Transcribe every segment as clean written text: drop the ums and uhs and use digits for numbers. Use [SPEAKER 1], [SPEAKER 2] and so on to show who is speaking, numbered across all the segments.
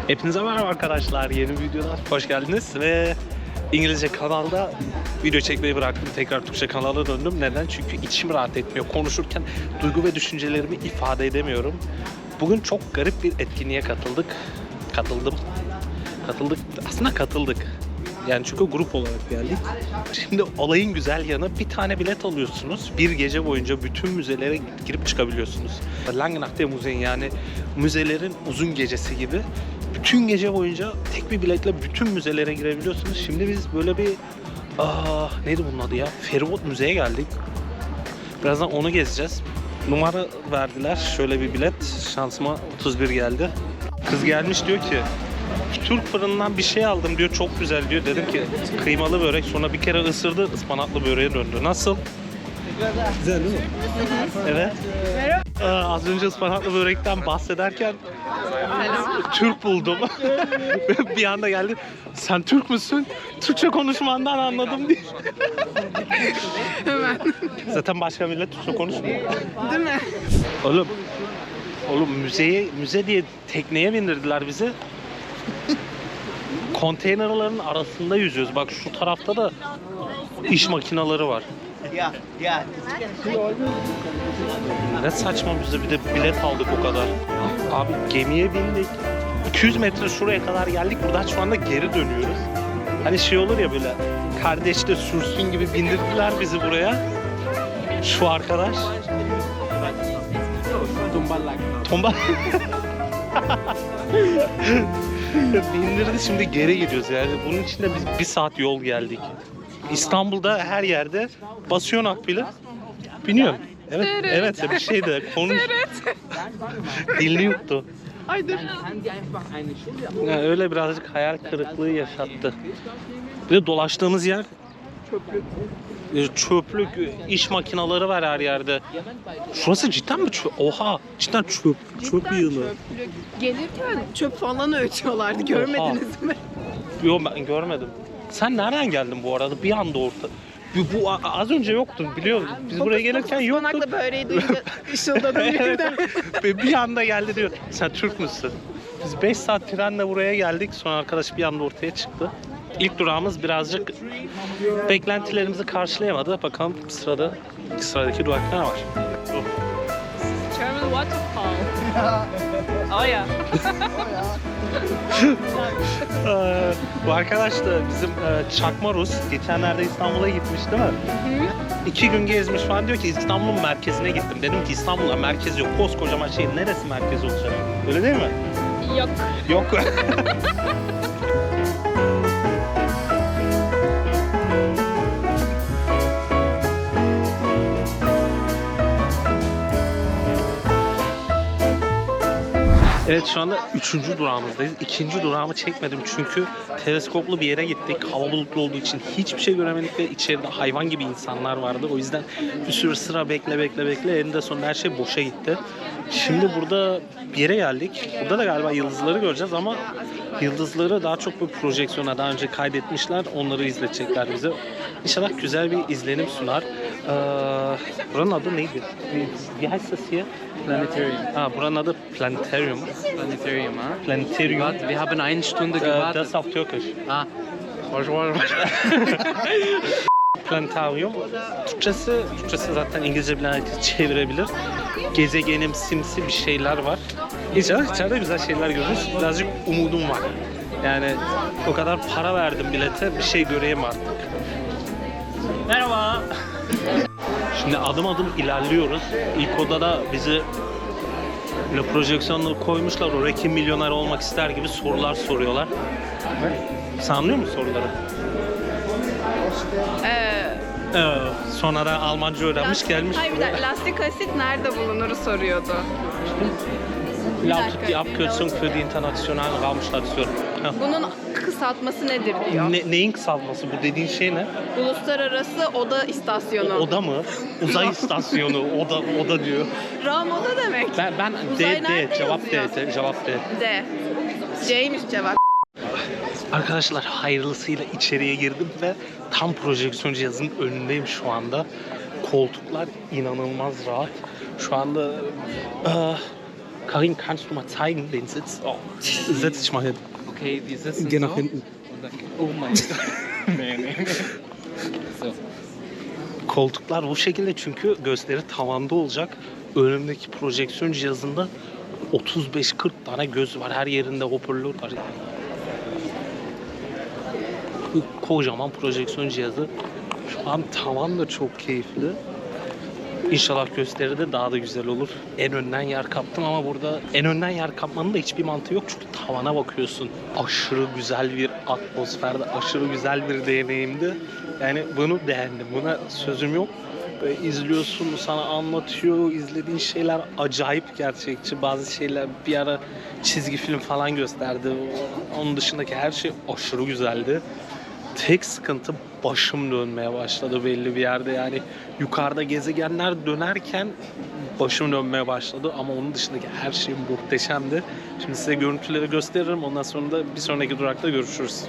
[SPEAKER 1] Hepinize merhaba arkadaşlar. Yeni bir videodan hoş geldiniz ve İngilizce kanalda video çekmeyi bıraktım. Tekrar Türkçe kanala döndüm. Neden? Çünkü içim rahat etmiyor. Konuşurken duygu ve düşüncelerimi ifade edemiyorum. Bugün çok garip bir etkinliğe katıldık. Katıldık. Yani çünkü grup olarak geldik. Şimdi olayın güzel yanı, bir tane bilet alıyorsunuz. Bir gece boyunca bütün müzelere girip çıkabiliyorsunuz. Lange Nacht der Museen, yani müzelerin uzun gecesi gibi. Bütün gece boyunca tek bir biletle bütün müzelere girebiliyorsunuz. Şimdi biz böyle bir neydi bunun adı ya? Feribot müzeye geldik. Birazdan onu gezeceğiz. Numara verdiler. Şöyle bir bilet. Şansıma 31 geldi. Kız gelmiş, diyor ki Türk fırından bir şey aldım diyor, çok güzel diyor. Dedim ki kıymalı börek, sonra bir kere ısırdı, ıspanaklı böreğe döndü. Nasıl? Güzel değil mi? Evet. Az önce ıspanaklı börekten bahsederken Türk buldum. Bir anda geldi. Sen Türk müsün? Türkçe konuşmandan anladım diye.
[SPEAKER 2] Hemen.
[SPEAKER 1] Zaten başka millet Türkçe konuşmuyor.
[SPEAKER 2] Değil mi?
[SPEAKER 1] Oğlum müze diye tekneye bindirdiler bizi. Konteynerların arasında yüzüyoruz. Bak şu tarafta da iş makineleri var. Ne saçma, bize bir de bilet aldık o kadar. Abi gemiye bindik. 200 metre şuraya kadar geldik. Buradan şu anda geri dönüyoruz. Hani şey olur ya, böyle kardeş de sürsün gibi bindirdiler bizi buraya. Şu arkadaş. Tombal. Bindirdi, şimdi geri gidiyoruz yani. Bunun için de biz 1 saat yol geldik. İstanbul'da her yerde basıyorsun akbili, biniyorsun. Evet bir şey de konuş. Dilini yuttu.
[SPEAKER 2] Ay dur.
[SPEAKER 1] Yani öyle birazcık hayal kırıklığı yaşattı. Bir de dolaştığımız yer çöplük, iş makineleri var her yerde. Şurası cidden mi çöp? Oha, cidden çöp yığını.
[SPEAKER 2] Gelirken çöp falan öğütüyorlardı. Görmediniz mi?
[SPEAKER 1] Yok, ben görmedim. Sen nereden geldin bu arada? Bir anda bu az önce yoktun, biliyor musun? Biz buraya gelirken yoktun.
[SPEAKER 2] Ispanakla böreği duyunca ışıldadım birden.
[SPEAKER 1] Ve bir anda geldi diyor. Sen Türk müsün? Biz 5 saat trenle buraya geldik. Sonra arkadaş bir anda ortaya çıktı. İlk durağımız birazcık beklentilerimizi karşılayamadı. Bakalım sıradaki durakta ne var?
[SPEAKER 2] German waterfall. Oh ya.
[SPEAKER 1] Bu arkadaş da bizim çakma Rus. Geçenlerde İstanbul'a gitmiş değil mi? 2 gün gezmiş falan, diyor ki İstanbul'un merkezine gittim. Dedim ki İstanbul'da merkez yok. Koskocaman şeyin neresi merkez olacak? Öyle değil mi?
[SPEAKER 2] Yok.
[SPEAKER 1] Yok. Evet, şu anda 3. durağımızdayız. 2. durağımı çekmedim çünkü teleskoplu bir yere gittik. Hava bulutlu olduğu için hiçbir şey göremedik ve içeride hayvan gibi insanlar vardı. O yüzden bir sürü sıra bekle. Eninde sonunda her şey boşa gitti. Şimdi burada bir yere geldik. Burada da galiba yıldızları göreceğiz ama yıldızları daha çok bir projeksiyona daha önce kaydetmişler. Onları izletecekler bize. İnşallah güzel bir izlenim sunar. Buranın adı neydi? Wie heißt das hier?
[SPEAKER 3] Planetarium.
[SPEAKER 1] Buranın adı Planetarium.
[SPEAKER 3] Planetarium, ha?
[SPEAKER 1] Planetarium.
[SPEAKER 3] Warte, wir haben 1 Stunde gewartet.
[SPEAKER 1] Das auf Türkisch.
[SPEAKER 3] Ah,
[SPEAKER 1] Planetarium. Türkçesi zaten İngilizce bilen herkes çevirebilir. Gezegenim simsi bir şeyler var. İnşallah içeride güzel şeyler görürüz. Birazcık umudum var. Yani o kadar para verdim bilete, bir şey göreyim artık. Merhaba. Şimdi adım adım ilerliyoruz. İlk odada bizi böyle projeksiyonları koymuşlar. Oraya kim milyoner olmak ister gibi sorular soruyorlar. Sen anlıyor musun soruları? Sonra da Almanca öğrenmiş gelmiş.
[SPEAKER 2] Hayır, bir dakika. Lastik asit nerede bulunur soruyordu.
[SPEAKER 1] Lautet die Abkürzung für die internationalen Raumstation.
[SPEAKER 2] Bunun kısaltması nedir diyor.
[SPEAKER 1] Neyin kısaltması? Bu dediğin şey ne?
[SPEAKER 2] Uluslararası Oda İstasyonu.
[SPEAKER 1] Oda mı? Uzay istasyonu. Oda diyor.
[SPEAKER 2] Ram oda demek.
[SPEAKER 1] Ben
[SPEAKER 2] Uzay
[SPEAKER 1] D
[SPEAKER 2] nerede
[SPEAKER 1] cevap
[SPEAKER 2] yazıyor?
[SPEAKER 1] Cevap D.
[SPEAKER 2] D. C'ymiş cevap.
[SPEAKER 1] Arkadaşlar, hayırlısıyla içeriye girdim ve tam projeksiyon cihazının önündeyim şu anda. Koltuklar inanılmaz rahat. Şu anda Karin, kannst du mal zeigen den Sitz? Oh, setz dich mal hin.
[SPEAKER 3] Okay, die sitzen
[SPEAKER 1] Geh
[SPEAKER 3] so.
[SPEAKER 1] nach hinten.
[SPEAKER 3] Und dann, oh mein Gott. Nee. So.
[SPEAKER 1] Koltuklar bu şekilde çünkü gösteri tavanda olacak. Önümdeki projeksiyon cihazında 35-40 tane göz var. Her yerinde hoparlör var. Bu kocaman projeksiyon cihazı. Şu an tavan da çok keyifli. İnşallah gösteride daha da güzel olur. En önden yer kaptım ama burada en önden yer kapmanın da hiçbir mantığı yok. Çünkü tavana bakıyorsun. Aşırı güzel bir atmosferde, aşırı güzel bir deneyimdi. Yani bunu beğendim. Buna sözüm yok. Böyle izliyorsun, sana anlatıyor. İzlediğin şeyler acayip gerçekçi. Bazı şeyler bir ara çizgi film falan gösterdi. Onun dışındaki her şey aşırı güzeldi. Tek sıkıntı başım dönmeye başladı belli bir yerde. Yani yukarıda gezegenler dönerken başım dönmeye başladı ama onun dışındaki her şey muhteşemdi. Şimdi size görüntüleri gösteririm. Ondan sonra da bir sonraki durakta görüşürüz.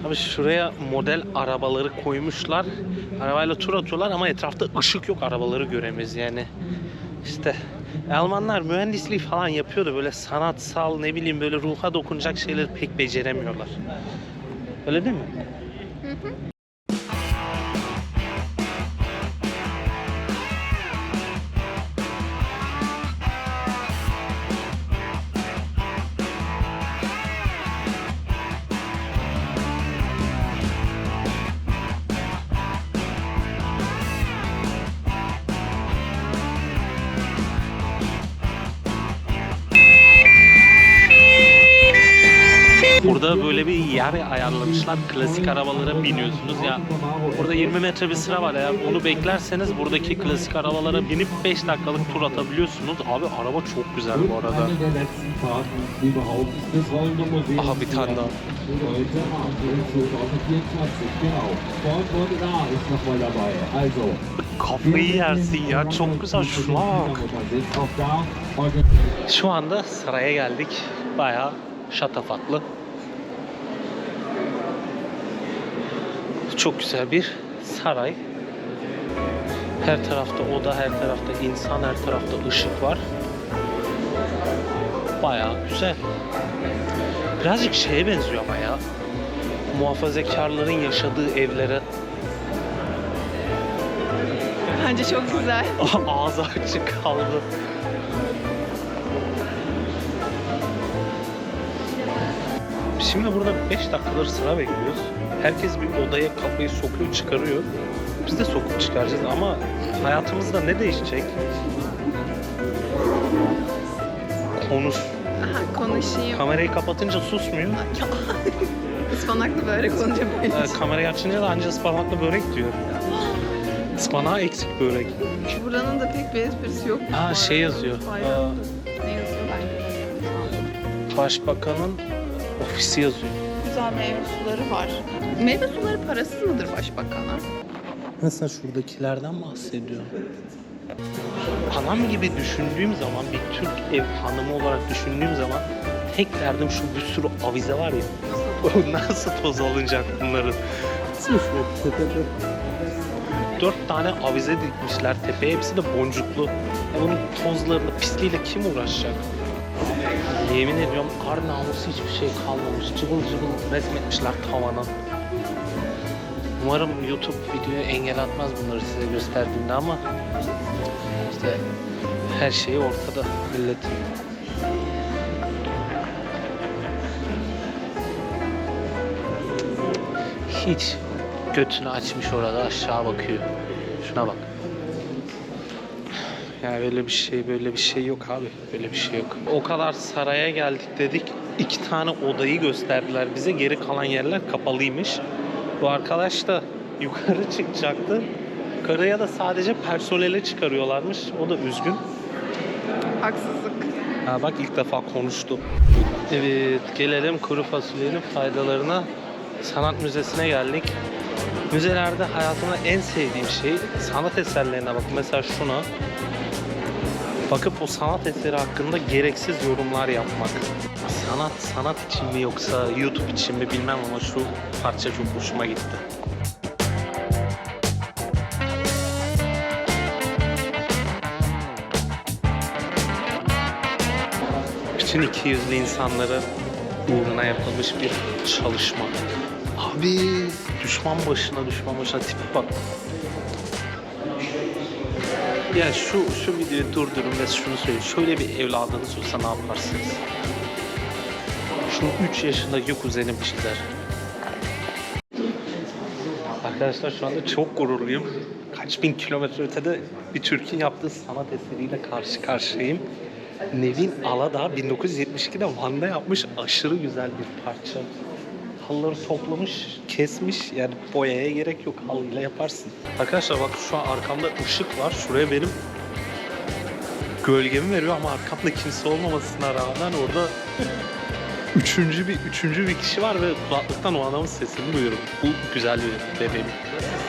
[SPEAKER 1] Abi şuraya model arabaları koymuşlar. Arabayla tur atıyorlar ama etrafta ışık yok, arabaları göremeyiz yani. İşte Almanlar mühendisliği falan yapıyor da böyle sanatsal, ne bileyim, böyle ruha dokunacak şeyleri pek beceremiyorlar. Öyle değil mi? Burada böyle bir yer ayarlamışlar. Klasik arabalara biniyorsunuz ya. Burada 20 metre bir sıra var ya. Onu beklerseniz buradaki klasik arabalara binip 5 dakikalık tur atabiliyorsunuz. Abi araba çok güzel bu arada. Aha bir tane daha. Kafayı yersin ya. Çok güzel. Şuna bak. Şu anda saraya geldik. Bayağı şatafatlı. Çok güzel bir saray. Her tarafta oda, her tarafta insan, her tarafta ışık var. Bayağı güzel. Birazcık şeye benziyor ama ya. Muhafazakarların yaşadığı evlere.
[SPEAKER 2] Bence çok güzel.
[SPEAKER 1] Ağzı açık kaldı. Şimdi burada 5 dakikadır sıra bekliyoruz. Herkes bir odaya kafayı sokuyor, çıkarıyor. Biz de sokup çıkaracağız ama hayatımızda ne değişecek? Konuş.
[SPEAKER 2] Aha, konuşayım.
[SPEAKER 1] Kamerayı kapatınca susmuyor.
[SPEAKER 2] Ispanaklı böyle konuşunca böyle.
[SPEAKER 1] Kamerayı açınca da anca ıspanaklı börek diyor. Ispanağı eksik börek.
[SPEAKER 2] Buranın da pek bir esprisi yok.
[SPEAKER 1] Ha şey yazıyor.
[SPEAKER 2] Bayram. Ne yazıyor ben göremiyorum.
[SPEAKER 1] Başbakanın ofisi yazıyor.
[SPEAKER 2] Güzel meyve suları var. Meyve suları parasız mıdır başbakana?
[SPEAKER 1] Mesela şuradakilerden bahsediyor. Anam gibi düşündüğüm zaman, bir Türk ev hanımı olarak düşündüğüm zaman tek derdim şu bir sürü avize var ya. Nasıl toz alınacak bunların? 4 tane avize dikmişler tepeye, hepsi de boncuklu. Bunun tozlarıyla, pisliğiyle kim uğraşacak? Yemin ediyorum kar namusu hiçbir şey kalmamış. Cıvıl cıvıl resmetmişler tavana. Umarım YouTube videoya engel atmaz bunları size gösterdiğimde ama işte her şey ortada milletin. Hiç götünü açmış orada aşağı bakıyor. Şuna bak. Yani böyle bir şey yok abi. Böyle bir şey yok. O kadar saraya geldik dedik. 2 tane odayı gösterdiler bize. Geri kalan yerler kapalıymış. Bu arkadaş da yukarı çıkacaktı. Yukarıya da sadece personele çıkarıyorlarmış. O da üzgün.
[SPEAKER 2] Haksızlık.
[SPEAKER 1] Ha bak ilk defa konuştu. Evet, gelelim kuru fasulyenin faydalarına. Sanat müzesine geldik. Müzelerde hayatımda en sevdiğim şey sanat eserlerine bak. Mesela şuna. Bakıp o sanat eseri hakkında gereksiz yorumlar yapmak. Sanat için mi yoksa YouTube için mi bilmem ama şu parça çok hoşuma gitti. Bütün 200'lü insanların uğruna yapılmış bir çalışma. Abi düşman başına tipe bak. Yani şu videoyu durdurun ve şunu söyleyeyim. Şöyle bir evladınız olsa ne yaparsınız? Şunu 3 yaşındaki kuzenim çizer. Arkadaşlar şu anda çok gururluyum. Kaç bin kilometre ötede bir Türk'ün yaptığı sanat eseriyle karşı karşıyayım. Nevin Aladağ 1972'de Van'da yapmış aşırı güzel bir parça. Halıları toplamış, kesmiş. Yani boyaya gerek yok. Halıyla yaparsın. Arkadaşlar bak şu an arkamda ışık var. Şuraya benim gölgemi veriyor ama arkamda kimse olmamasına rağmen orada üçüncü bir kişi var ve kulaklıktan o adamın sesini duyuyorum. Bu güzel bir bebeğim.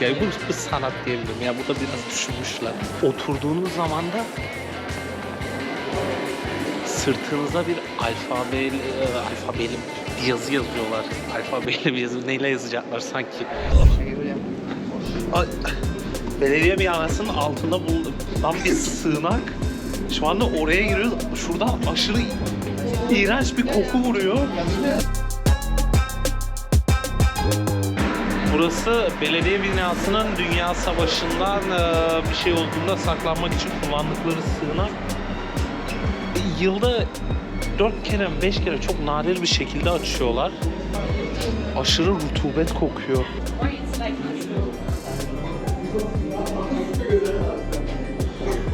[SPEAKER 1] Yani bu sanat diyebilirim. Yani burada biraz düşünmüşler. Oturduğunuz zaman da sırtınıza bir alfabeli bir yazı yazıyorlar. Alfabeyle bir yazı. Neyle yazacaklar sanki? Belediye binasının altında bulunan bir sığınak. Şu anda oraya giriyoruz. Şuradan aşırı iğrenç bir koku vuruyor. Burası belediye binasının Dünya Savaşı'ndan bir şey olduğunda saklanmak için kullandıkları sığınak. Yılda 4 kere 5 kere çok nadir bir şekilde açıyorlar. Aşırı rutubet kokuyor.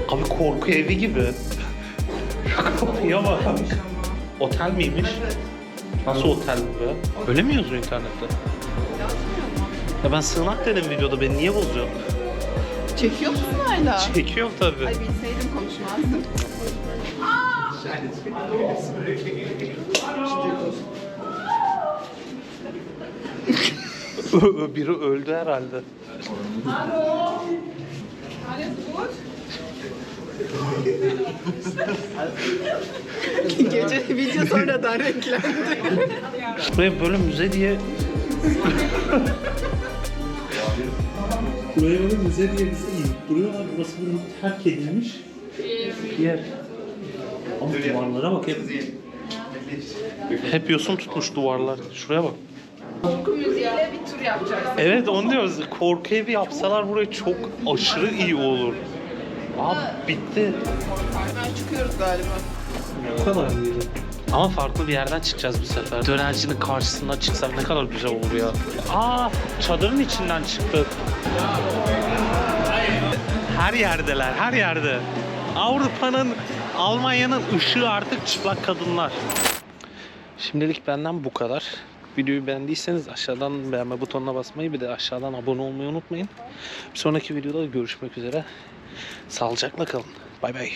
[SPEAKER 1] Abi korku evi gibi. Şu kapıya bak. Otel miymiş? Nasıl otel bu ya? Öyle mi yazıyor internette? Ya ben sığınak dedim videoda, beni niye bozuyor?
[SPEAKER 2] Çekiyor musun hala?
[SPEAKER 1] Çekiyorum tabii.
[SPEAKER 2] Ay bilseydim konuşmazdım.
[SPEAKER 1] Biri öldü herhalde.
[SPEAKER 2] Gece video sonradan renklendi.
[SPEAKER 1] Buraya böyle müze diye... Buraya böyle müze diye bizi duruyorlar. Burası böyle terk edilmiş bir yer. Ama duvarlara bak hep. Hep yosun tutmuş duvarlar. Şuraya bak.
[SPEAKER 2] Korku müziğiyle bir tur yapacaksın.
[SPEAKER 1] Evet onu diyoruz. Korku evi yapsalar buraya çok aşırı iyi olur. Abi bitti.
[SPEAKER 2] Hemen çıkıyoruz galiba.
[SPEAKER 1] Ne kadar iyi. Ama farklı bir yerden çıkacağız bu sefer. Dönercinin karşısına çıksam ne kadar güzel olur ya. Aa, çadırın içinden çıktık. Her yerdeler, her yerde. Avrupa'nın, Almanya'nın ışığı artık çıplak kadınlar. Şimdilik benden bu kadar. Videoyu beğendiyseniz aşağıdan beğenme butonuna basmayı, bir de aşağıdan abone olmayı unutmayın. Bir sonraki videoda görüşmek üzere. Sağlıcakla kalın. Bay bay.